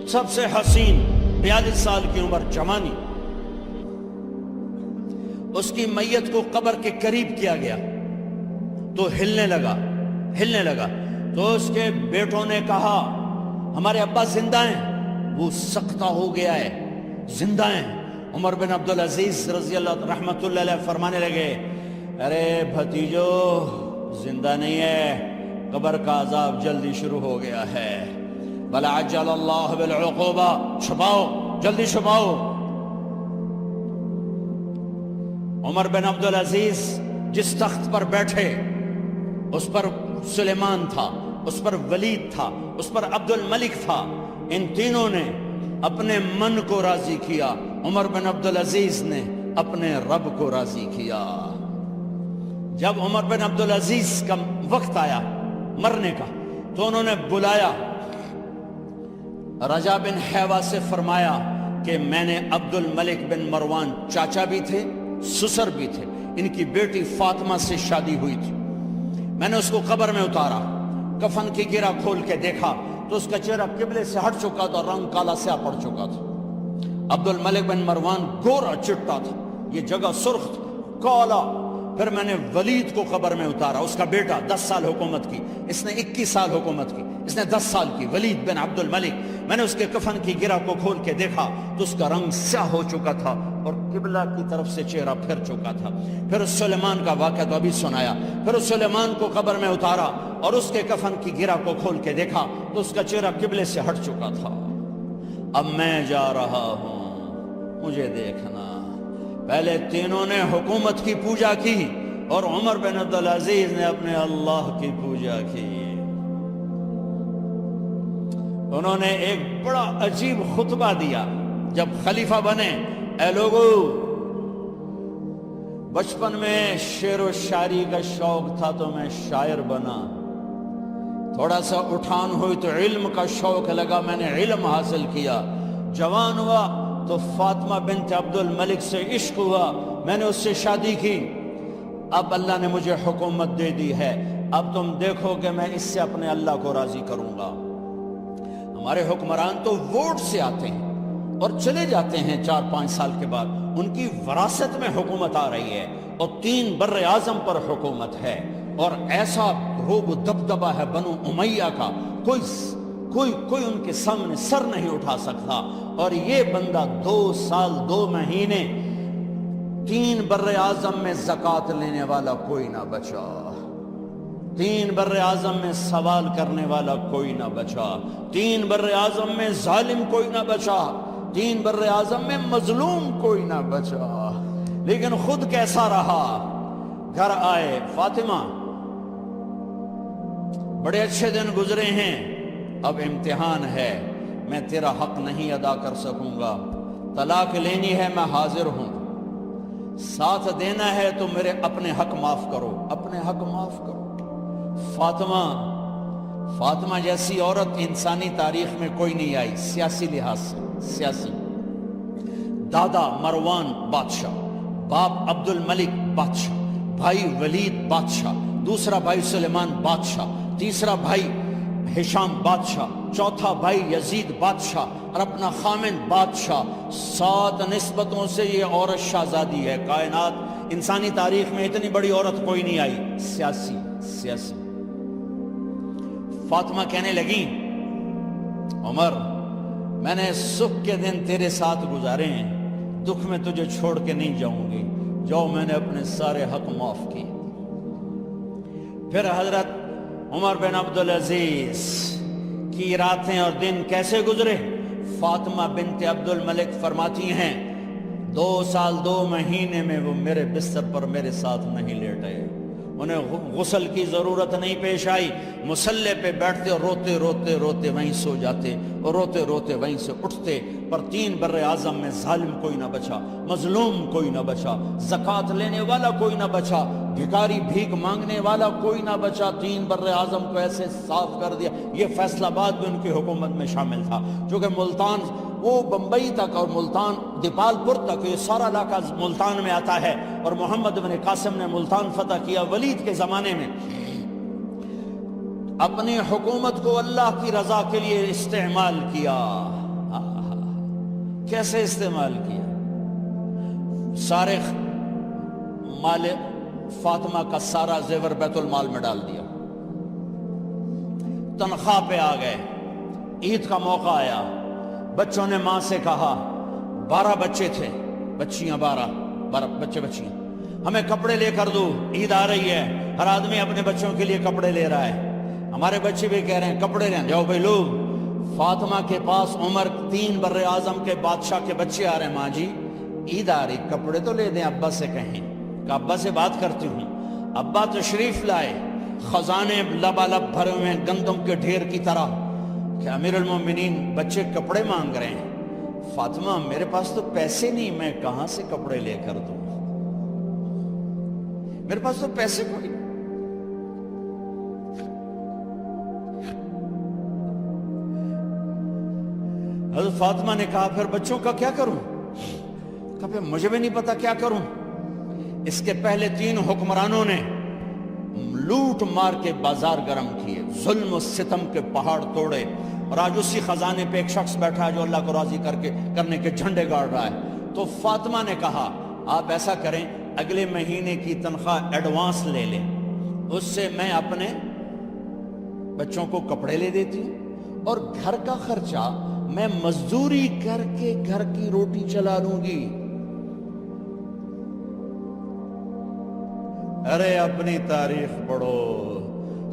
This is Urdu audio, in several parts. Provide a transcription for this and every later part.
سب سے حسین 42 سال کی عمر جوانی، اس کی میت کو قبر کے قریب کیا گیا تو ہلنے لگا تو اس کے بیٹوں نے کہا ہمارے ابا زندہ ہیں، وہ سختہ ہو گیا ہے، زندہ ہیں۔ عمر بن عبدالعزیز رضی اللہ رحمت اللہ علیہ فرمانے لگے ارے بھتیجو زندہ نہیں ہے، قبر کا عذاب جلدی شروع ہو گیا ہے، بل عجل اللہ بالعقوبہ، چھپاؤ جلدی چھپاؤ۔ عمر بن عبدالعزیز جس تخت پر بیٹھے اس پر سلیمان تھا، اس پر ولید تھا، اس پر عبد الملک تھا، ان تینوں نے اپنے من کو راضی کیا، عمر بن عبدالعزیز نے اپنے رب کو راضی کیا۔ جب عمر بن عبدالعزیز کا وقت آیا مرنے کا تو انہوں نے بلایا رجا بن حیوہ سے، فرمایا کہ میں نے عبد الملک بن مروان چاچا بھی تھے سسر بھی تھے، ان کی بیٹی فاطمہ سے شادی ہوئی تھی، میں نے اس کو قبر میں اتارا، کفن کی گرہ کھول کے دیکھا تو اس کا چہرہ قبلے سے ہٹ چکا تھا، رنگ کالا سیاہ پڑ چکا تھا۔ عبد الملک بن مروان گورا چٹا تھا، یہ جگہ سرخ تھا، کالا۔ پھر میں نے ولید کو قبر میں اتارا، اس کا بیٹا 10 سال حکومت کی، اس نے 21 سال حکومت کی، اس نے 10 سال کی، ولید بن عبد الملک۔ میں نے اس کے کفن کی گرہ کو کھول کے دیکھا تو اس کا رنگ سیاہ ہو چکا تھا اور قبلہ کی طرف سے چہرہ پھر چکا تھا۔ پھر اس سلیمان کا واقعہ تو ابھی سنایا، پھر اس سلیمان کو قبر میں اتارا اور اس کے کفن کی گرہ کو کھول کے دیکھا تو اس کا چہرہ قبلے سے ہٹ چکا تھا۔ اب میں جا رہا ہوں، مجھے دیکھنا۔ پہلے تینوں نے حکومت کی پوجا کی اور عمر بن عبدالعزیز نے اپنے اللہ کی پوجا کی۔ انہوں نے ایک بڑا عجیب خطبہ دیا جب خلیفہ بنے، اے لوگو بچپن میں شعر و شاعری کا شوق تھا تو میں شاعر بنا، تھوڑا سا اٹھان ہوئی تو علم کا شوق لگا، میں نے علم حاصل کیا، جوان ہوا تو فاطمہ بنت عبد الملک سے عشق ہوا، میں نے اس سے شادی کی، اب اللہ نے مجھے حکومت دے دی ہے، اب تم دیکھو کہ میں اس سے اپنے اللہ کو راضی کروں گا۔ ہمارے حکمران تو ووٹ سے آتے ہیں اور چلے جاتے ہیں 4-5 سال کے بعد، ان کی وراثت میں حکومت آ رہی ہے اور 3 بر اعظم پر حکومت ہے اور ایسا روب دبدبہ ہے بنو امیہ کا، کوئی ان کے سامنے سر نہیں اٹھا سکتا، اور یہ بندہ 2 سال 2 مہینے 3 بر اعظم میں زکوٰۃ لینے والا کوئی نہ بچا، 3 بر اعظم میں سوال کرنے والا کوئی نہ بچا، 3 بر اعظم میں ظالم کوئی نہ بچا، 3 بر اعظم میں مظلوم کوئی نہ بچا، لیکن خود کیسا رہا؟ گھر آئے، فاطمہ بڑے اچھے دن گزرے ہیں، اب امتحان ہے، میں تیرا حق نہیں ادا کر سکوں گا، طلاق لینی ہے میں حاضر ہوں، ساتھ دینا ہے تو میرے اپنے حق معاف کرو، اپنے حق معاف کرو۔ فاطمہ جیسی عورت انسانی تاریخ میں کوئی نہیں آئی، سیاسی لحاظ سے، سیاسی، دادا مروان بادشاہ، باپ عبد الملک بادشاہ، بھائی ولید بادشاہ، دوسرا بھائی سلیمان بادشاہ، تیسرا بھائی ہشام بادشاہ، چوتھا بھائی یزید بادشاہ اور اپنا خامند بادشاہ، 7 نسبتوں سے یہ عورت شہزادی ہے۔ کائنات انسانی تاریخ میں اتنی بڑی عورت کوئی نہیں آئی، سیاسی۔ فاطمہ کہنے لگی عمر میں نے سکھ کے دن تیرے ساتھ گزارے ہیں، دکھ میں تجھے چھوڑ کے نہیں جاؤں گی، جو میں نے اپنے سارے حق معاف کیے۔ پھر حضرت عمر بن عبدالعزیز کی راتیں اور دن کیسے گزرے؟ فاطمہ بنت عبد الملک فرماتی ہیں 2 سال 2 مہینے میں وہ میرے بستر پر میرے ساتھ نہیں لیٹے، انہیں غسل کی ضرورت نہیں پیش آئی، مصلے پہ بیٹھتے اور روتے وہیں سو جاتے اور روتے وہیں سے اٹھتے، پر 3 بر اعظم میں ظالم کوئی نہ بچا، مظلوم کوئی نہ بچا، زکوٰۃ لینے والا کوئی نہ بچا، بھکاری بھیک مانگنے والا کوئی نہ بچا، 3 بر اعظم کو ایسے صاف کر دیا۔ یہ فیصل آباد بھی ان کی حکومت میں شامل تھا، چونکہ ملتان وہ بمبئی تک اور ملتان دیپال پور تک، یہ سارا علاقہ ملتان میں آتا ہے، اور محمد بن قاسم نے ملتان فتح کیا ولید کے زمانے میں۔ اپنی حکومت کو اللہ کی رضا کے لیے استعمال کیا، کیسے استعمال کیا؟ سارے مال فاطمہ کا سارا زیور بیت المال میں ڈال دیا، تنخواہ پہ آ گئے، عید کا موقع آیا، بچوں نے ماں سے کہا، 12 بچے تھے، بچیاں 12 بچے بچیاں، ہمیں کپڑے لے کر دو، عید آ رہی ہے، ہر آدمی اپنے بچوں کے لیے کپڑے لے رہا ہے، ہمارے بچے بھی کہہ رہے ہیں کپڑے لیں، جاؤ بھائی لو۔ فاطمہ کے پاس عمر 3 بر اعظم کے بادشاہ کے بچے آ رہے ہیں، ماں جی عید آ رہی، کپڑے تو لے دیں، ابا سے کہیں کہ ابا سے بات کرتی ہوں۔ ابا تشریف لائے، خزانے لبالب بھرے ہوئے ہیں گندم کے ڈھیر کی طرح، کہ امیر المومنین بچے کپڑے مانگ رہے ہیں۔ فاطمہ میرے پاس تو پیسے نہیں، میں کہاں سے کپڑے لے کر دوں، میرے پاس تو پیسے کوئی۔ حضرت فاطمہ نے کہا پھر بچوں کا کیا کروں؟ کہا پھر مجھے بھی نہیں پتا کیا کروں۔ اس کے پہلے 3 حکمرانوں نے لوٹ مار کے بازار گرم کیے، ظلم و ستم کے پہاڑ توڑے، اور آج اسی خزانے پہ ایک شخص بیٹھا ہے جو اللہ کو راضی کرنے کے جھنڈے گاڑ رہا ہے۔ تو فاطمہ نے کہا آپ ایسا کریں، اگلے مہینے کی تنخواہ ایڈوانس لے لیں، اس سے میں اپنے بچوں کو کپڑے لے دیتی ہوں، اور گھر کا خرچہ میں مزدوری کر کے گھر کی روٹی چلا لوں گی۔ ارے اپنی تاریخ پڑھو،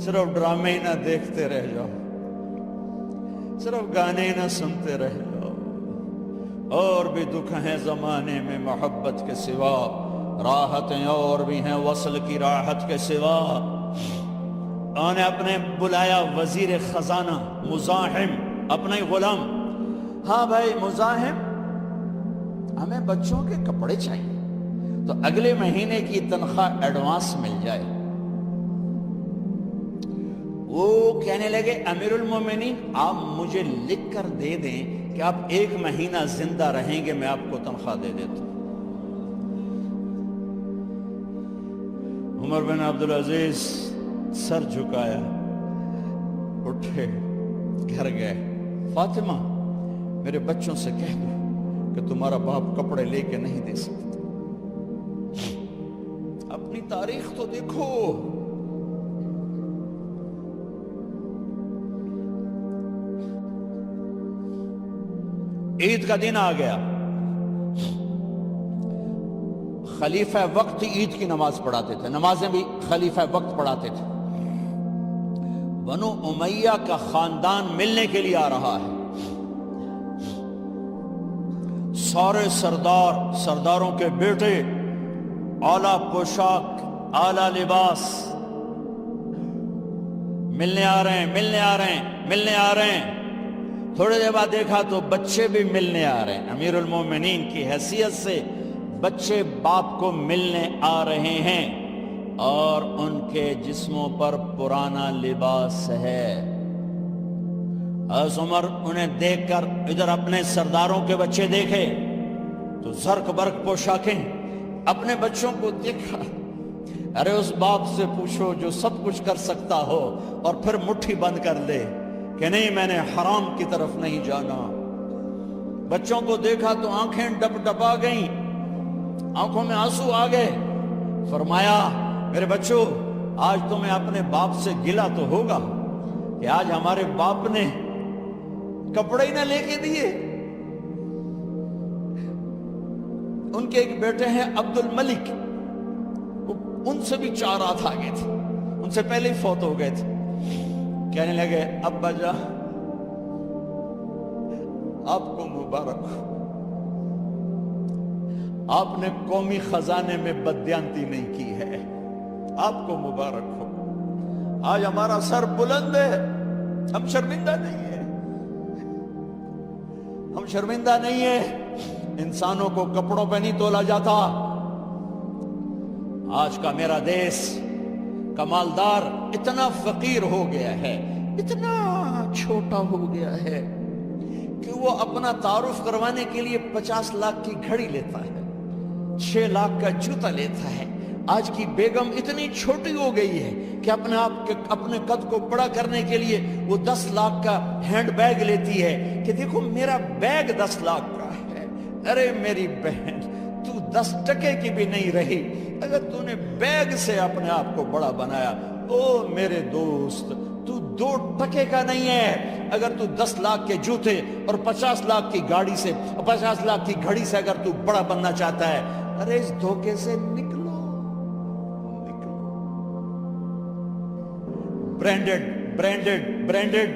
صرف ڈرامے ہی نہ دیکھتے رہ جاؤ، صرف گانے ہی نہ سنتے رہ جاؤ، اور بھی دکھ ہیں زمانے میں محبت کے سوا، راحتیں اور بھی ہیں وصل کی راحت کے سوا۔ انہوں نے اپنے بلایا وزیر خزانہ مزاحم، اپنا ہی غلام، ہاں بھائی مزاحم ہمیں بچوں کے کپڑے چاہیے، تو اگلے مہینے کی تنخواہ ایڈوانس مل جائے۔ وہ کہنے لگے امیر المومنین آپ مجھے لکھ کر دے دیں کہ آپ 1 مہینہ زندہ رہیں گے، میں آپ کو تنخواہ دے دیتا ہوں۔ عمر بن عبدالعزیز سر جھکایا، اٹھے، گھر گئے، فاطمہ میرے بچوں سے کہہ دو کہ تمہارا باپ کپڑے لے کے نہیں دے سکتا۔ اپنی تاریخ تو دیکھو، عید کا دن آ گیا، خلیفہ وقت عید کی نماز پڑھاتے تھے، نمازیں بھی خلیفہ وقت پڑھاتے تھے۔ بنو امیہ کا خاندان ملنے کے لیے آ رہا ہے، سارے سرداروں کے بیٹے اعلیٰ پوشاک، اعلیٰ لباس، ملنے آ رہے ہیں۔ تھوڑے دیر بعد دیکھا تو بچے بھی ملنے آ رہے ہیں، امیر المومنین کی حیثیت سے بچے باپ کو ملنے آ رہے ہیں، اور ان کے جسموں پر پرانا لباس ہے۔ حضرت عمر انہیں دیکھ کر ادھر اپنے سرداروں کے بچے دیکھے تو زرق برق پوشاکیں، اپنے بچوں کو دیکھا۔ ارے اس باپ سے پوچھو جو سب کچھ کر سکتا ہو اور پھر مٹھی بند کر دے کہ نہیں میں نے حرام کی طرف نہیں جانا۔ بچوں کو دیکھا تو آنکھیں ڈبڈبا گئیں، آنکھوں میں آنسو آ گئے۔ فرمایا میرے بچوں آج تمہیں اپنے باپ سے گلہ تو ہوگا کہ آج ہمارے باپ نے کپڑے ہی نہ لے کے دیے۔ ان کے ایک بیٹے ہیں عبد الملک، ان سے بھی 4 ہاتھ آگے تھے، ان سے پہلے ہی فوت ہو گئے تھے۔ کہنے لگے ابا جان آپ کو مبارک ہو، آپ نے قومی خزانے میں بددیانتی نہیں کی ہے، آپ کو مبارک ہو۔ آج ہمارا سر بلند ہے، ہم شرمندہ نہیں ہیں، ہم شرمندہ نہیں ہیں۔ انسانوں کو کپڑوں پہ نہیں تولا جاتا۔ آج کا میرا دیس کا مالدار اتنا فقیر ہو گیا ہے، اتنا چھوٹا ہو گیا ہے کہ وہ اپنا تعارف کروانے کے لیے 50 لاکھ کی گھڑی لیتا ہے، 6 لاکھ کا جوتا لیتا ہے۔ آج کی بیگم اتنی چھوٹی ہو گئی ہے کہ اپنے قد کو بڑا کرنے کے لیے وہ 10 لاکھ کا ہینڈ بیگ لیتی ہے کہ دیکھو میرا بیگ 10 لاکھ کا ہے۔ ارے میری بہن، تو 10 ٹکے کی بھی نہیں رہی اگر تو نے بیگ سے اپنے آپ کو بڑا بنایا۔ او میرے دوست، تو 2 ٹکے کا نہیں ہے اگر تو 10 لاکھ کے جوتے اور 50 لاکھ کی گاڑی سے، 50 لاکھ کی گھڑی سے اگر تو بڑا بننا چاہتا ہے، ارے اس دھوکے سے نکلو۔ برینڈڈ برینڈڈ برینڈڈ،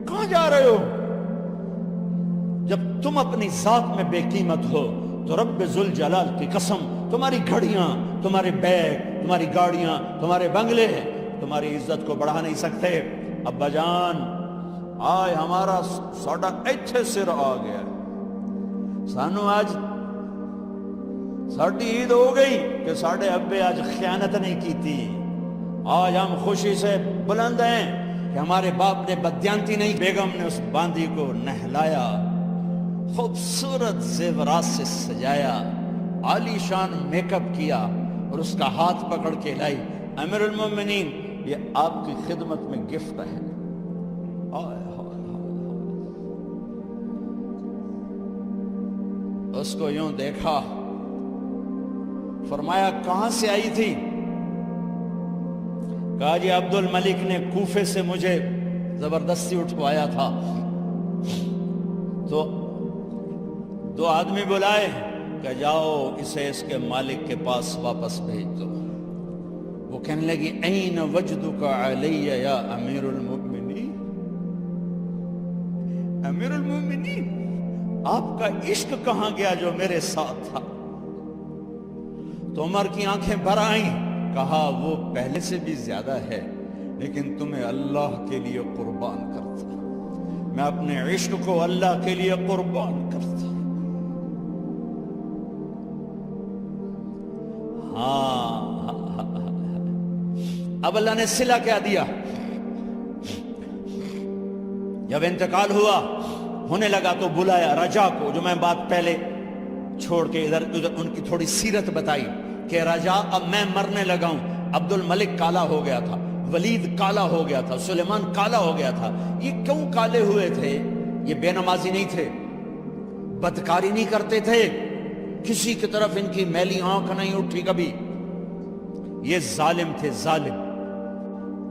کہاں جا رہے ہو؟ جب تم اپنی ذات میں بے قیمت ہو تو رب ذوالجلال کی قسم، تمہاری گھڑیاں، تمہارے بیگ، تمہاری گاڑیاں، تمہارے بنگلے تمہاری عزت کو بڑھا نہیں سکتے۔ ابا جان، آج ہمارا ساڈا ایتھے سر آ گیا، سانو آج ساڈی عید ہو گئی کہ ساڈے ابے آج خیانت نہیں کی تھی۔ آج ہم خوشی سے بلند ہیں کہ ہمارے باپ نے بدیانتی نہیں، بیگم نے اس باندی کو نہلایا، خوبصورت زیورات سے سجایا، عالی شان میک اپ کیا اور اس کا ہاتھ پکڑ کے لائی، امیر المومنین یہ آپ کی خدمت میں گفٹ ہے۔ اس کو یوں دیکھا، فرمایا کہاں سے آئی تھی؟ کہا جی عبد الملک نے کوفے سے مجھے زبردستی اٹھوایا تھا۔ تو 2 آدمی بلائے کہ جاؤ اسے اس کے مالک کے پاس واپس بھیج دو۔ وہ کہنے لگی این وجدک علی یا امیر المؤمنین، امیر المؤمنین آپ کا عشق کہاں گیا جو میرے ساتھ تھا؟ تو عمر کی آنکھیں بھر آئیں، کہا وہ پہلے سے بھی زیادہ ہے لیکن تمہیں اللہ کے لیے قربان کرتا، میں اپنے عشق کو اللہ کے لیے قربان کرتا۔ ہاں اب اللہ نے صلہ کیا دیا؟ جب انتقال ہوا ہونے لگا تو بلایا رجا کو، جو میں بات پہلے چھوڑ کے ادھر ان کی تھوڑی سیرت بتائی کہ رجا اب میں مرنے لگا ہوں، عبد الملک کالا ہو گیا تھا، ولید کالا ہو گیا تھا، سلیمان کالا ہو گیا تھا۔ یہ کیوں کالے ہوئے تھے؟ یہ بے نمازی نہیں تھے، بدکاری نہیں کرتے تھے، کسی کی طرف ان کی میلی آنکھ نہیں اٹھی کبھی۔ یہ ظالم تھے، ظالم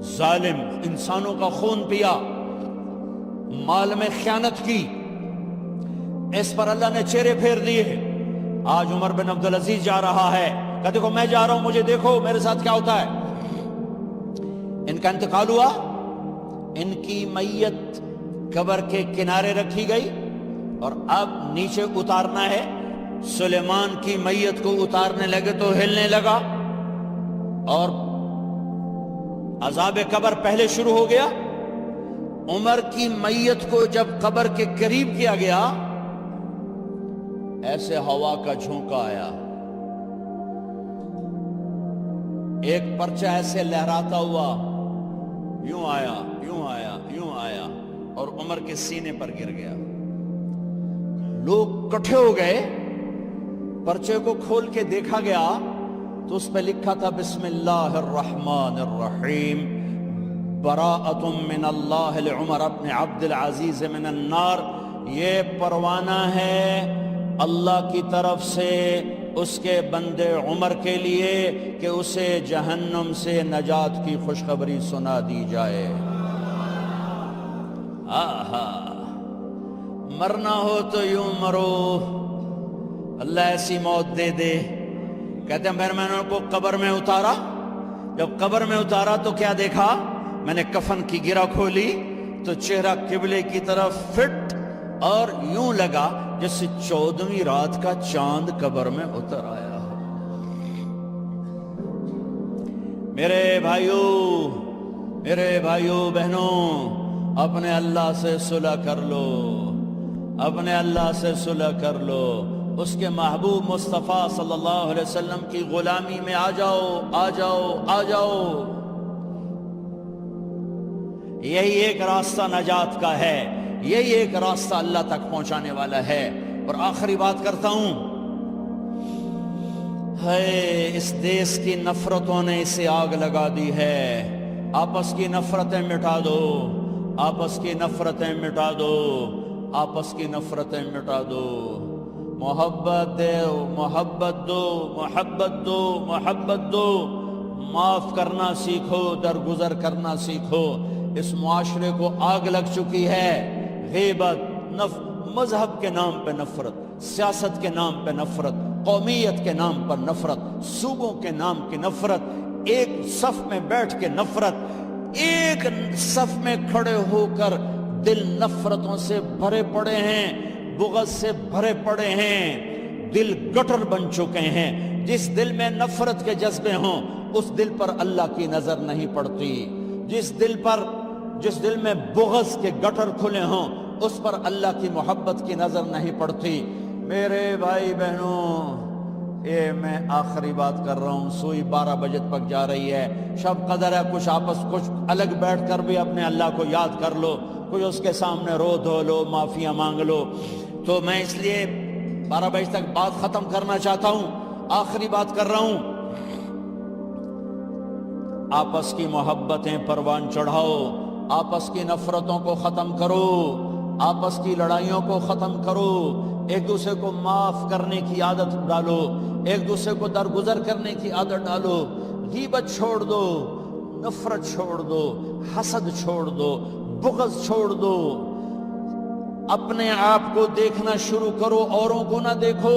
ظالم، انسانوں کا خون پیا، مال میں خیانت کی، اس پر اللہ نے چہرے پھیر دیے۔ آج عمر بن عبدالعزیز جا رہا ہے کہ دیکھو میں جا رہا ہوں، مجھے دیکھو میرے ساتھ کیا ہوتا ہے۔ ان کا انتقال ہوا، ان کی میت قبر کے کنارے رکھی گئی اور اب نیچے اتارنا ہے۔ سلیمان کی میت کو اتارنے لگے تو ہلنے لگا اور عذاب قبر پہلے شروع ہو گیا۔ عمر کی میت کو جب قبر کے قریب کیا گیا، ایسے ہوا کا جھونکا آیا، ایک پرچہ ایسے لہراتا ہوا یوں آیا یوں آیا یوں آیا اور عمر کے سینے پر گر گیا۔ لوگ کٹھے ہو گئے، پرچے کو کھول کے دیکھا گیا تو اس پہ لکھا تھا بسم اللہ الرحمن الرحیم، براءۃ من اللہ لعمر بن عبد العزیز من النار۔ یہ پروانہ ہے اللہ کی طرف سے اس کے بندے عمر کے لیے کہ اسے جہنم سے نجات کی خوشخبری سنا دی جائے۔ آہا، مرنا ہو تو یوں مرو، اللہ ایسی موت دے دے۔ کہتے ہیں میں نے ان کو قبر میں اتارا، جب قبر میں اتارا تو کیا دیکھا؟ میں نے کفن کی گرہ کھولی تو چہرہ قبلے کی طرف فٹ اور یوں لگا جیسے 14ویں رات کا چاند قبر میں اتر آیا ہو۔ میرے بھائیوں بہنوں، اپنے اللہ سے صلح کر لو، اپنے اللہ سے صلح کر لو، اس کے محبوب مصطفیٰ صلی اللہ علیہ وسلم کی غلامی میں آ جاؤ آ جاؤ آ جاؤ۔ یہی ایک راستہ نجات کا ہے، یہی ایک راستہ اللہ تک پہنچانے والا ہے۔ اور آخری بات کرتا ہوں، اس دیس کی نفرتوں نے اسے آگ لگا دی ہے۔ آپس کی نفرتیں مٹا دو، آپس کی نفرتیں مٹا دو، آپس کی نفرتیں مٹا دو۔ محبت دو، محبت دو، محبت دو، محبت دو، معاف کرنا سیکھو، درگزر کرنا سیکھو۔ اس معاشرے کو آگ لگ چکی ہے، غیبت، مذہب کے نام پہ نفرت، سیاست کے نام پہ نفرت، قومیت کے نام پر نفرت، صوبوں کے نام کی نفرت، ایک صف میں بیٹھ کے نفرت، ایک صف میں کھڑے ہو کر دل نفرتوں سے بھرے پڑے ہیں، بغض سے بھرے پڑے ہیں، دل گٹر بن چکے ہیں۔ جس دل میں نفرت کے جذبے ہوں اس دل پر اللہ کی نظر نہیں پڑتی، جس دل میں بغض کے گٹر کھلے ہوں اس پر اللہ کی محبت کی نظر نہیں پڑتی۔ میرے بھائی بہنوں، میں آخری بات کر رہا ہوں، سوئی 12 بجے تک جا رہی ہے، شب قدر ہے، کچھ الگ بیٹھ کر بھی اپنے اللہ کو یاد کر لو، کوئی اس کے سامنے رو دھو لو، معافیاں مانگ لو۔ تو میں اس لیے 12 بجے تک بات ختم کرنا چاہتا ہوں، آخری بات کر رہا ہوں۔ آپس کی محبتیں پروان چڑھاؤ، آپس کی نفرتوں کو ختم کرو، آپس کی لڑائیوں کو ختم کرو، ایک دوسرے کو معاف کرنے کی عادت ڈالو، ایک دوسرے کو درگزر کرنے کی عادت ڈالو، غیبت چھوڑ دو، نفرت چھوڑ دو، حسد چھوڑ دو، بغض چھوڑ دو، اپنے آپ کو دیکھنا شروع کرو، اوروں کو نہ دیکھو،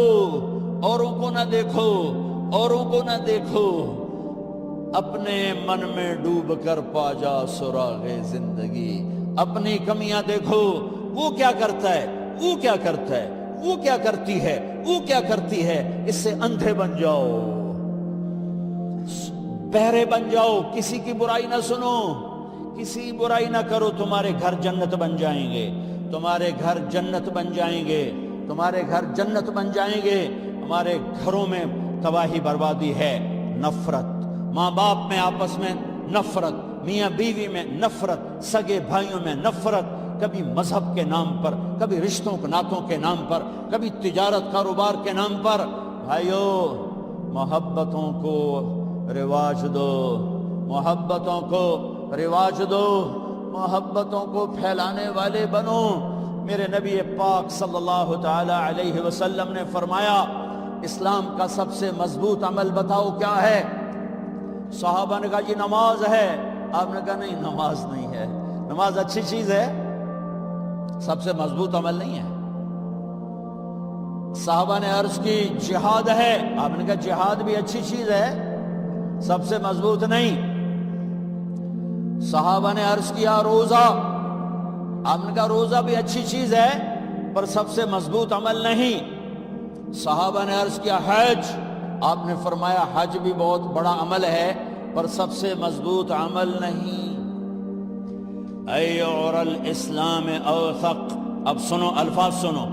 اوروں کو نہ دیکھو، اوروں کو نہ دیکھو، اپنے من میں ڈوب کر پا جا سراغ زندگی، اپنی کمیاں دیکھو، وہ کیا کرتا ہے، وہ کیا کرتا ہے، وہ کیا کرتی ہے، وہ کیا کرتی ہے، اس سے اندھے بن جاؤ، بہرے بن جاؤ، کسی کی برائی نہ سنو، کسی برائی نہ کرو، تمہارے گھر جنت بن جائیں گے، تمہارے گھر جنت بن جائیں گے، تمہارے گھر جنت بن جائیں گے۔ ہمارے گھروں میں تباہی بربادی ہے، نفرت، ماں باپ میں آپس میں نفرت، میاں بیوی میں نفرت، سگے بھائیوں میں نفرت، کبھی مذہب کے نام پر، کبھی رشتوں ناتوں کے نام پر، کبھی تجارت کاروبار کے نام پر۔ بھائیو، محبتوں کو رواج دو، محبتوں کو رواج دو، محبتوں کو پھیلانے والے بنو۔ میرے نبی پاک صلی اللہ تعالی علیہ وسلم نے فرمایا، اسلام کا سب سے مضبوط عمل بتاؤ کیا ہے؟ صحابہ نے کہا جی نماز ہے۔ آپ نے کہا نہیں، نماز نہیں ہے، نماز اچھی چیز ہے، سب سے مضبوط عمل نہیں ہے۔ صحابہ نے عرض کی جہاد ہے، آپ نے کہا جہاد بھی اچھی چیز ہے، سب سے مضبوط نہیں۔ صحابہ نے عرض کیا روزہ، آپ نے کہا روزہ بھی اچھی چیز ہے پر سب سے مضبوط عمل نہیں۔ صحابہ نے عرض کیا حج، آپ نے فرمایا حج بھی بہت بڑا عمل ہے پر سب سے مضبوط عمل نہیں۔ ایعر الاسلام اوثق، اب سنو الفاظ سنو،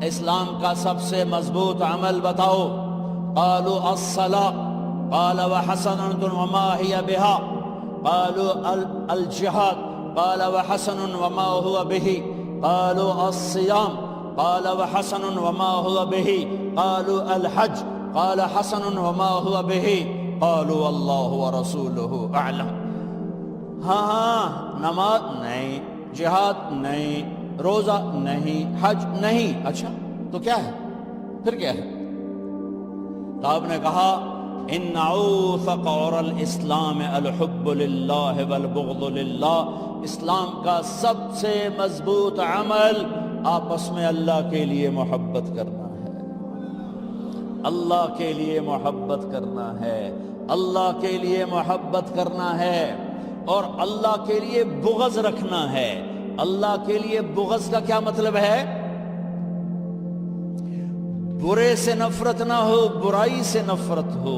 اسلام کا سب سے مضبوط عمل بتاؤ۔ قالوا الصلاة قال وحسن وما هي بها، قالوا الجهاد قال وحسن وما هو به، قالوا الصيام قال وحسن وما هو به، قالوا الحج قال حسن وما هو به، قالوا اللہ ورسولہ اعلم۔ ہاں نماز نہیں، جہاد نہیں، روزہ نہیں، حج نہیں، اچھا تو کیا ہے؟ پھر کیا ہے؟ تو آپ نے کہا ان اوثق اور الاسلام الحب للہ والبغض للہ، اسلام کا سب سے مضبوط عمل آپس میں اللہ کے لیے محبت کرنا ہے، اللہ کے لیے محبت کرنا ہے، اللہ کے لیے محبت کرنا ہے، اور اللہ کے لیے بغض رکھنا ہے۔ اللہ کے لیے بغض کا کیا مطلب ہے؟ برے سے نفرت نہ ہو، برائی سے نفرت ہو۔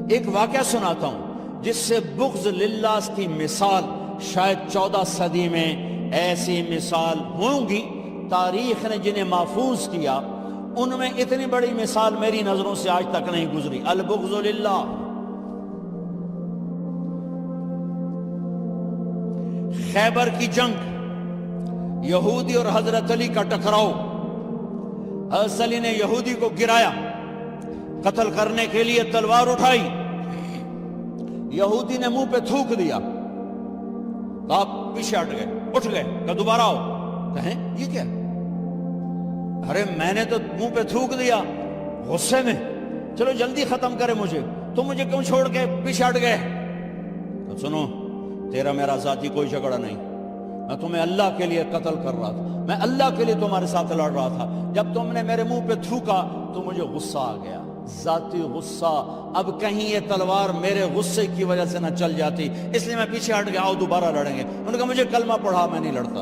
ایک واقعہ سناتا ہوں جس سے بغض للہ کی مثال شاید 14 صدی میں ایسی مثال ہوں گی، تاریخ نے جنہیں محفوظ کیا ان میں اتنی بڑی مثال میری نظروں سے آج تک نہیں گزری۔ البغض للہ، خیبر کی جنگ، یہودی اور حضرت علی کا ٹکراؤ، حضرت علی نے یہودی کو گرایا، قتل کرنے کے لیے تلوار اٹھائی، یہودی نے منہ پہ تھوک دیا، تو آپ پیچھے ہٹ گئے، اٹھ گئے کہ دوبارہ آؤ، کہیں یہ کیا؟ ارے میں نے تو منہ پہ تھوک دیا غصے میں، چلو جلدی ختم کرے مجھے، تم مجھے کیوں چھوڑ کے پیچھے ہٹ گئے؟ تو سنو، تیرا میرا ذاتی کوئی جھگڑا نہیں، میں تمہیں اللہ کے لیے قتل کر رہا تھا، میں اللہ کے لیے تمہارے ساتھ لڑ رہا تھا، جب تم نے میرے منہ پہ تھوکا تو مجھے غصہ آ گیا، ذاتی غصہ، اب کہیں یہ تلوار میرے غصے کی وجہ سے نہ چل جاتی، اس لیے میں پیچھے ہٹ گیا، آؤ دوبارہ لڑیں گے۔ انہوں نے کہا مجھے کلمہ پڑھا، میں نہیں لڑتا۔